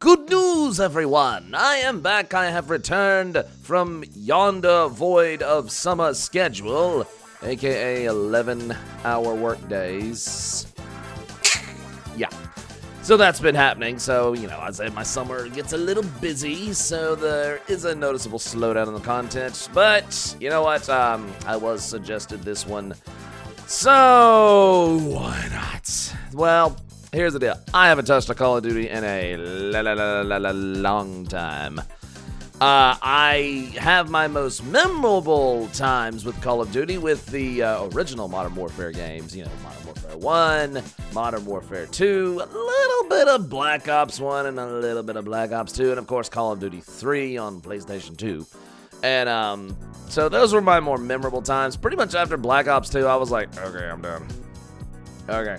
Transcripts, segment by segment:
Good news, everyone! I am back. I have returned from yonder void of summer schedule, aka 11-hour work days. Yeah. So that's been happening. So, I'd say my summer gets a little busy, so there is a noticeable slowdown in the content. But, you know what? I was suggested this one. So, why not? Well, here's the deal. I haven't touched a Call of Duty in a long time. I have my most memorable times with Call of Duty with the original Modern Warfare games. Modern Warfare 1, Modern Warfare 2, a little bit of Black Ops 1 and a little bit of Black Ops 2, and of course Call of Duty 3 on PlayStation 2. And so those were my more memorable times. Pretty much after Black Ops 2, I was like, okay, I'm done. Okay,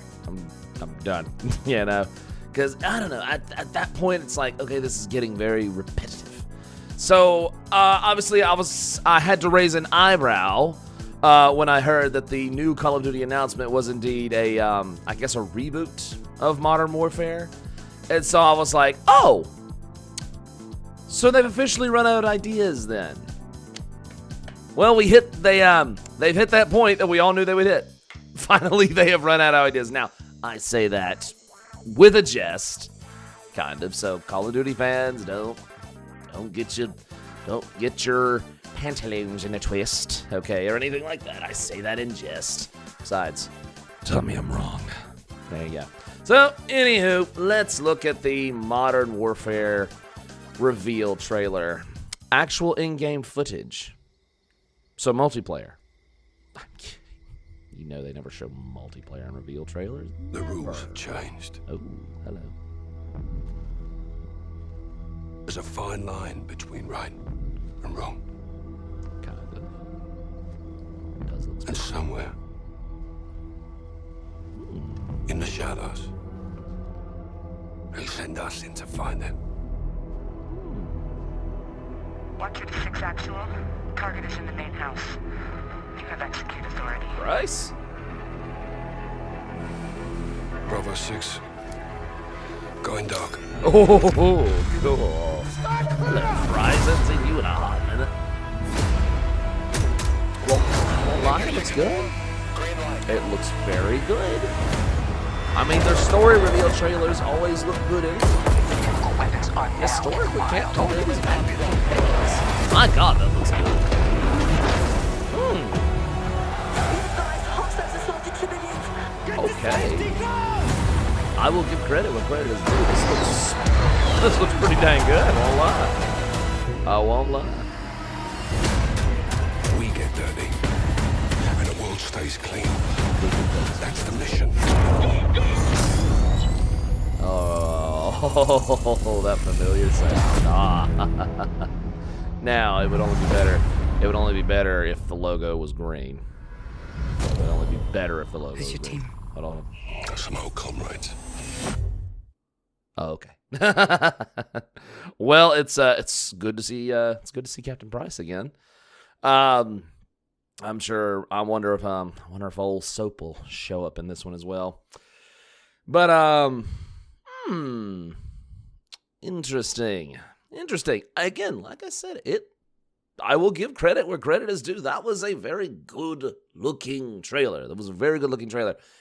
I'm done, because I don't know, at that point it's like, okay, this is getting very repetitive. So obviously I had to raise an eyebrow when I heard that the new Call of Duty announcement was indeed a reboot of Modern Warfare. And so I was like, oh, so they've officially run out of ideas then. Well, they've hit that point that we all knew they would hit. Finally, they have run out of ideas. Now, I say that with a jest, kind of. So, Call of Duty fans, don't get your pantaloons in a twist, okay, or anything like that. I say that in jest. Besides, tell me I'm wrong. There you go. So, anywho, let's look at the Modern Warfare reveal trailer. Actual in-game footage. So, multiplayer. They never show multiplayer in reveal trailers. The rules have changed. Oh, hello. There's a fine line between right and wrong. Kind of. Does look and somewhere in the shadows, they send us in to find them. 126 actual. Target is in the main house. You have execute authority. Bryce? Bravo 6. Going dark. Oh, cool. Horizons and you in a hot minute. Well, line looks good. It looks very good. I mean, their story reveal trailers always look good anyway. Historically, Captain Davis. My God, that looks good. Okay. I will give credit where credit is due. This looks pretty dang good. I won't lie. We get dirty, and the world stays clean. That's the mission. Oh, that familiar sound. Now, it would only be better. It would only be better if the logo was green. It would only be better if the logo was green. Hold on. Some old comrades. Oh, okay. Well, it's good to see Captain Price again. I'm sure. I wonder if old Soap will show up in this one as well. But interesting. Again, like I said, I will give credit where credit is due. That was a very good-looking trailer.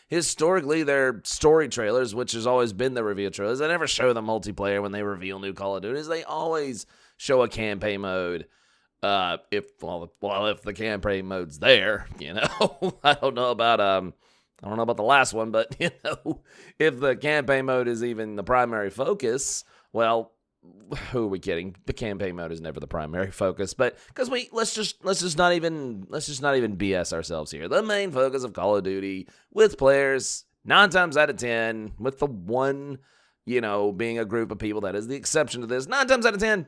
Historically, their story trailers, which has always been their reveal trailers, they never show the multiplayer when they reveal new Call of Duties. They always show a campaign mode. If the campaign mode's there, I don't know about the last one, but if the campaign mode is even the primary focus, well, who are we kidding? The campaign mode is never the primary focus, but because let's just not even BS ourselves here. The main focus of Call of Duty with players 9 times out of 10, with the one, being a group of people that is the exception to this, 9 times out of 10,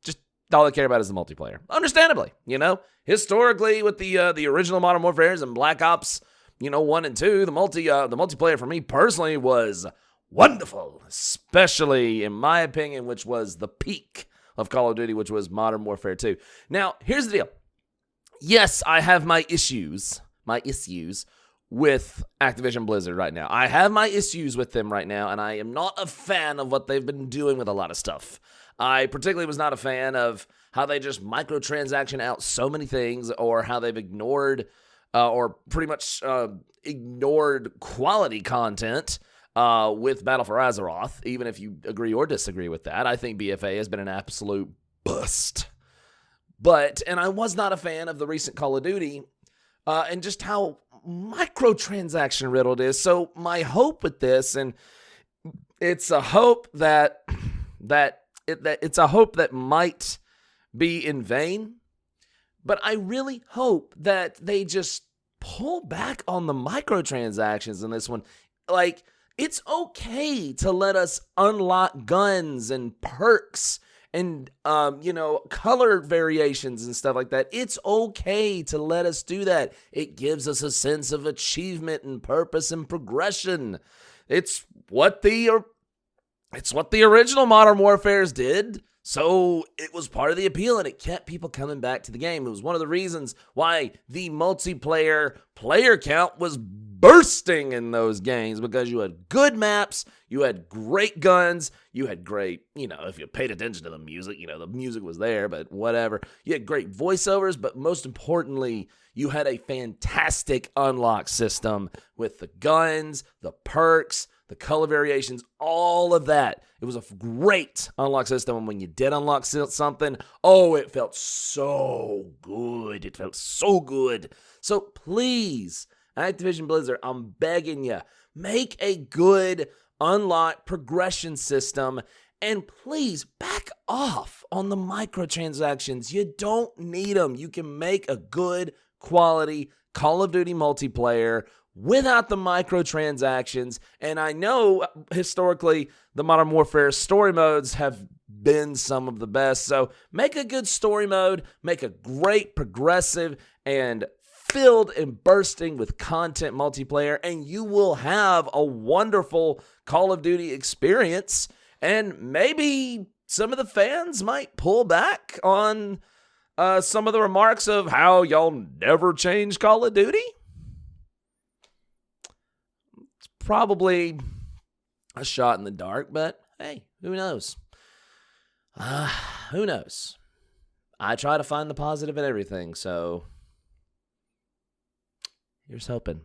just all they care about is the multiplayer. Understandably, historically with the original Modern Warfares and Black Ops, 1 and 2, the multiplayer for me personally was wonderful, especially in my opinion, which was the peak of Call of Duty, which was Modern Warfare 2. Now, here's the deal. Yes, I have my issues with Activision Blizzard right now. I have my issues with them right now, and I am not a fan of what they've been doing with a lot of stuff. I particularly was not a fan of how they just microtransaction out so many things, or how they've ignored or pretty much ignored quality content with Battle for Azeroth, even if you agree or disagree with that. I think BFA has been an absolute bust. And I was not a fan of the recent Call of Duty and just how microtransaction riddled it is. So my hope with this, and it's a hope that might be in vain, but I really hope that they just pull back on the microtransactions in this one. Like, it's okay to let us unlock guns and perks and, color variations and stuff like that. It's okay to let us do that. It gives us a sense of achievement and purpose and progression. It's what the original Modern Warfares did. So it was part of the appeal, and it kept people coming back to the game. It was one of the reasons why the multiplayer player count was bursting in those games, because you had good maps, you had great guns, you had great, if you paid attention to the music, the music was there, but whatever. You had great voiceovers, but most importantly, you had a fantastic unlock system with the guns, the perks, the color variations, all of that. It was a great unlock system, and when you did unlock something, it felt so good. It felt so good. So please, Activision Blizzard, I'm begging you, make a good unlock progression system, and please back off on the microtransactions. You don't need them. You can make a good quality Call of Duty multiplayer without the microtransactions. And I know historically the Modern Warfare story modes have been some of the best. So make a good story mode, make a great progressive and filled and bursting with content multiplayer, and you will have a wonderful Call of Duty experience. And maybe some of the fans might pull back on some of the remarks of how y'all never change Call of Duty. It's probably a shot in the dark, but hey, who knows? Who knows? I try to find the positive in everything, so here's hoping.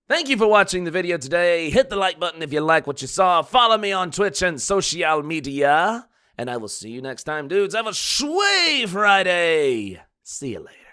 Thank you for watching the video today. Hit the like button if you like what you saw. Follow me on Twitch and social media. And I will see you next time, dudes. Have a Sway Friday. See you later.